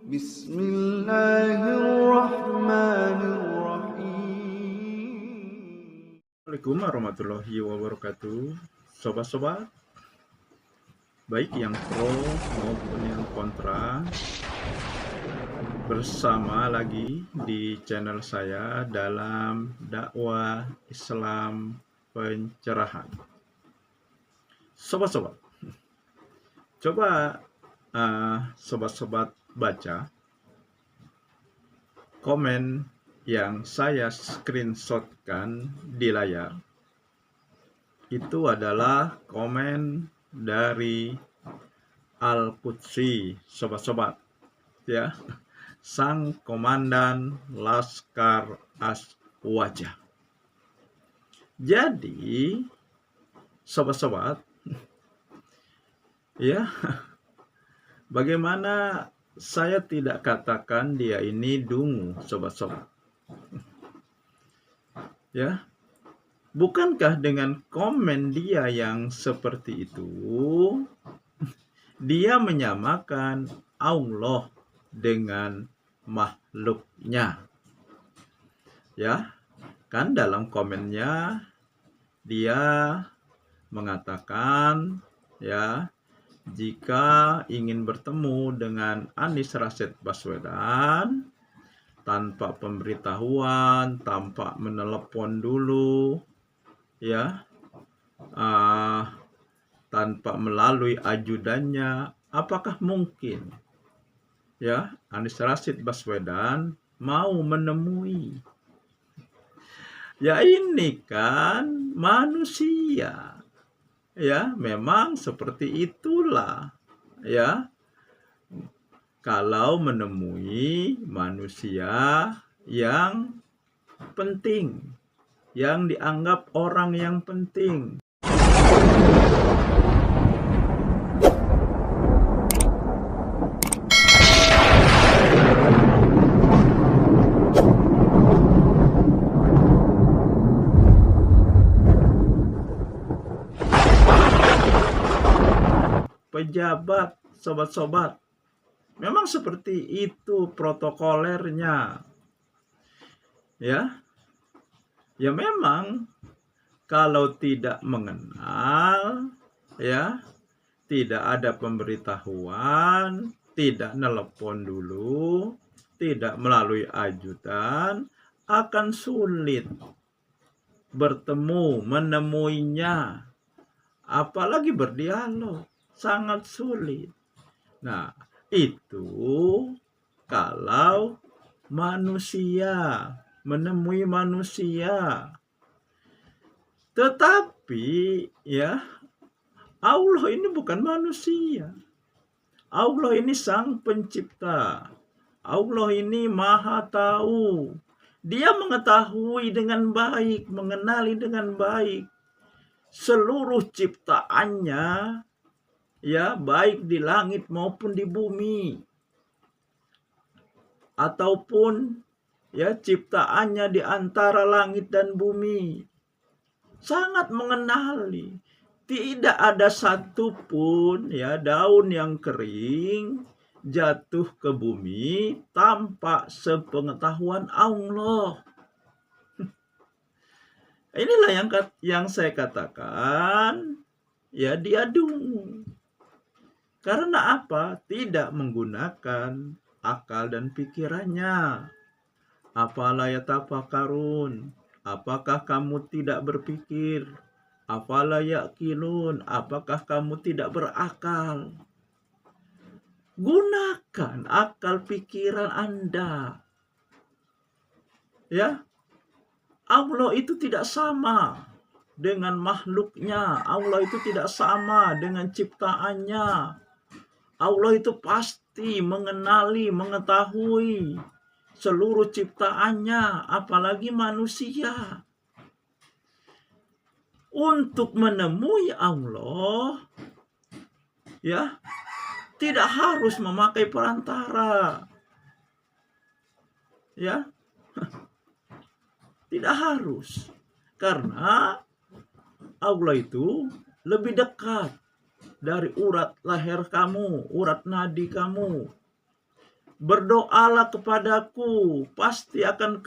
Bismillahirrahmanirrahim. Assalamualaikum warahmatullahi wabarakatuh. Sobat-sobat, baik yang pro maupun yang kontra, bersama lagi di channel saya dalam dakwah Islam pencerahan. Sobat-sobat, coba sobat-sobat baca komen yang saya screenshotkan di layar. Itu adalah komen dari Al-Qudsi, sobat-sobat, ya, sang komandan Laskar Aswaja. Jadi, sobat-sobat, ya, bagaimana saya tidak katakan dia ini dungu, sobat-sobat? Ya, bukankah dengan komen dia yang seperti itu, dia menyamakan Allah dengan makhluknya? Ya, kan dalam komennya dia mengatakan, ya, jika ingin bertemu dengan Anies Rashid Baswedan tanpa pemberitahuan, tanpa menelepon dulu, ya, tanpa melalui ajudannya, apakah mungkin, ya, Anies Rashid Baswedan mau menemui? Ya, ini kan manusia. Ya, memang seperti itulah, ya, kalau menemui manusia yang penting, yang dianggap orang yang penting. Pejabat, sobat-sobat, memang seperti itu protokolernya. Ya, ya memang kalau tidak mengenal, ya, tidak ada pemberitahuan, tidak nelpon dulu, tidak melalui ajudan, akan sulit bertemu, menemuinya, apalagi berdialog, sangat sulit. Nah, itu kalau manusia menemui manusia. Tetapi, ya, Allah ini bukan manusia. Allah ini sang pencipta. Allah ini maha tahu. Dia mengetahui dengan baik, mengenali dengan baik seluruh ciptaannya, ya, baik di langit maupun di bumi, ataupun, ya, ciptaannya di antara langit dan bumi. Sangat mengenali. Tidak ada satupun, ya, daun yang kering jatuh ke bumi tanpa sepengetahuan Allah. Inilah yang saya katakan, ya, dia dungu. Karena apa? Tidak menggunakan akal dan pikirannya. Afala yatafakkarun? Apakah kamu tidak berpikir? Afala yaqilun? Apakah kamu tidak berakal? Gunakan akal pikiran Anda. Ya, Allah itu tidak sama dengan makhluknya. Allah itu tidak sama dengan ciptaannya. Allah itu pasti mengenali, mengetahui seluruh ciptaannya, apalagi manusia. Untuk menemui Allah, ya, tidak harus memakai perantara. Ya, tidak harus. Karena Allah itu lebih dekat dari urat leher kamu, urat nadi kamu. Berdoalah kepadaku, pasti akan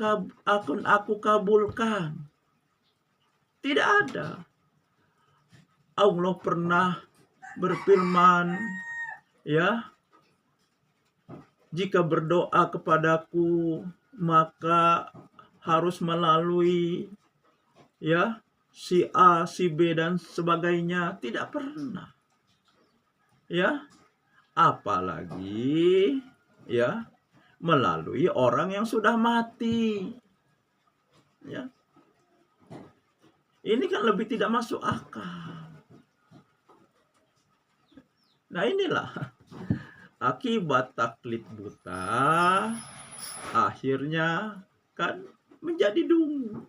aku kabulkan. Tidak ada. Allah pernah berfirman, ya, jika berdoa kepadaku maka harus melalui, ya, si A, si B dan sebagainya. Tidak pernah. Ya, apalagi, ya, melalui orang yang sudah mati. Ya. Ini kan lebih tidak masuk akal. Nah, inilah akibat taklid buta, akhirnya kan menjadi dungu.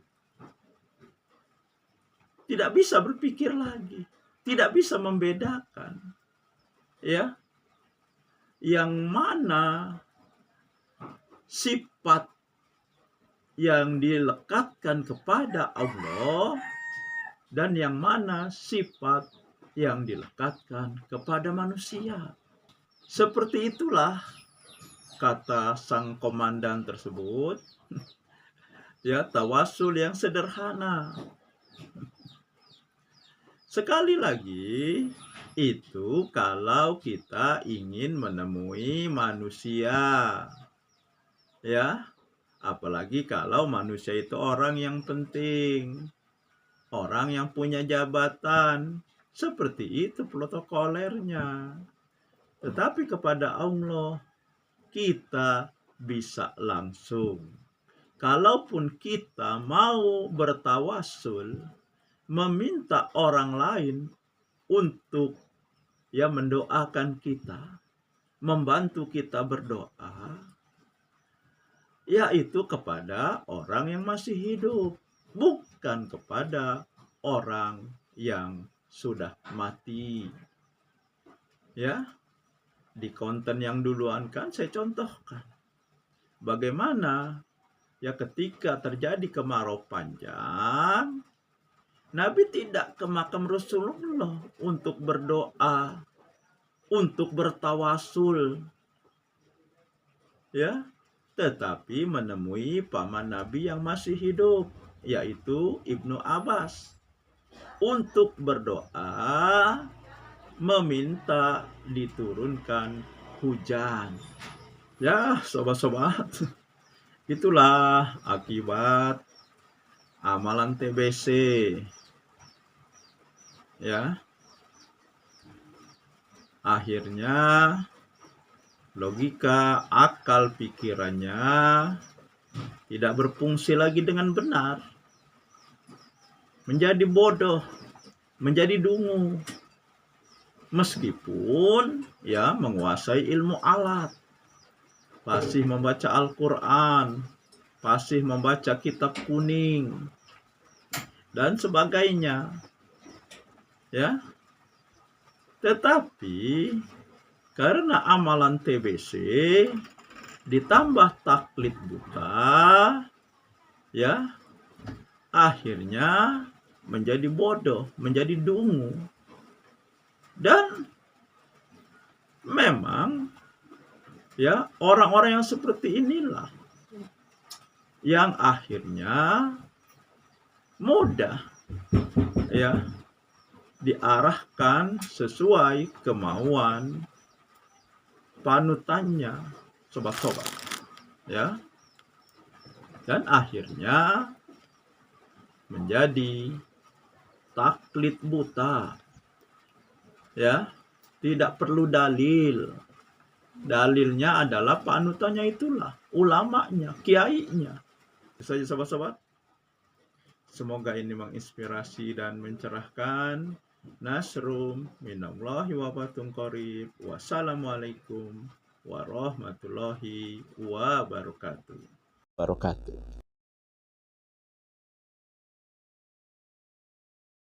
Tidak bisa berpikir lagi, tidak bisa membedakan, ya, yang mana sifat yang dilekatkan kepada Allah dan yang mana sifat yang dilekatkan kepada manusia. Seperti itulah kata sang komandan tersebut, ya, tawasul yang sederhana. Sekali lagi, itu kalau kita ingin menemui manusia, ya, apalagi kalau manusia itu orang yang penting, orang yang punya jabatan, seperti itu protokolernya. Tetapi kepada Allah kita bisa langsung. Kalaupun kita mau bertawasul, meminta orang lain untuk, ya, mendoakan kita, membantu kita berdoa, yaitu kepada orang yang masih hidup, bukan kepada orang yang sudah mati. Ya, di konten yang duluan kan saya contohkan bagaimana, ya, ketika terjadi kemarau panjang, Nabi tidak ke makam Rasulullah untuk berdoa, untuk bertawasul, ya, tetapi menemui paman Nabi yang masih hidup, yaitu Ibnu Abbas, untuk berdoa meminta diturunkan hujan. Ya, sobat-sobat, itulah akibat amalan TBC. Ya, akhirnya logika, akal pikirannya tidak berfungsi lagi dengan benar, menjadi bodoh, menjadi dungu, meskipun, ya, menguasai ilmu alat, fasih membaca Al-Quran, fasih membaca kitab kuning dan sebagainya, ya. Tetapi karena amalan TBC ditambah taklid buta, ya, akhirnya menjadi bodoh, menjadi dungu. Dan memang, ya, orang-orang yang seperti inilah yang akhirnya mudah, ya, diarahkan sesuai kemauan panutannya, sobat-sobat, ya, dan akhirnya menjadi taklid buta, ya, tidak perlu dalil. Dalilnya adalah panutannya, itulah ulamanya, kiainya. Itu saja, sobat-sobat. Semoga ini menginspirasi dan mencerahkan. Nasrum minallahi wa fatun qarib. Wassalamualaikum warahmatullahi wabarakatuh.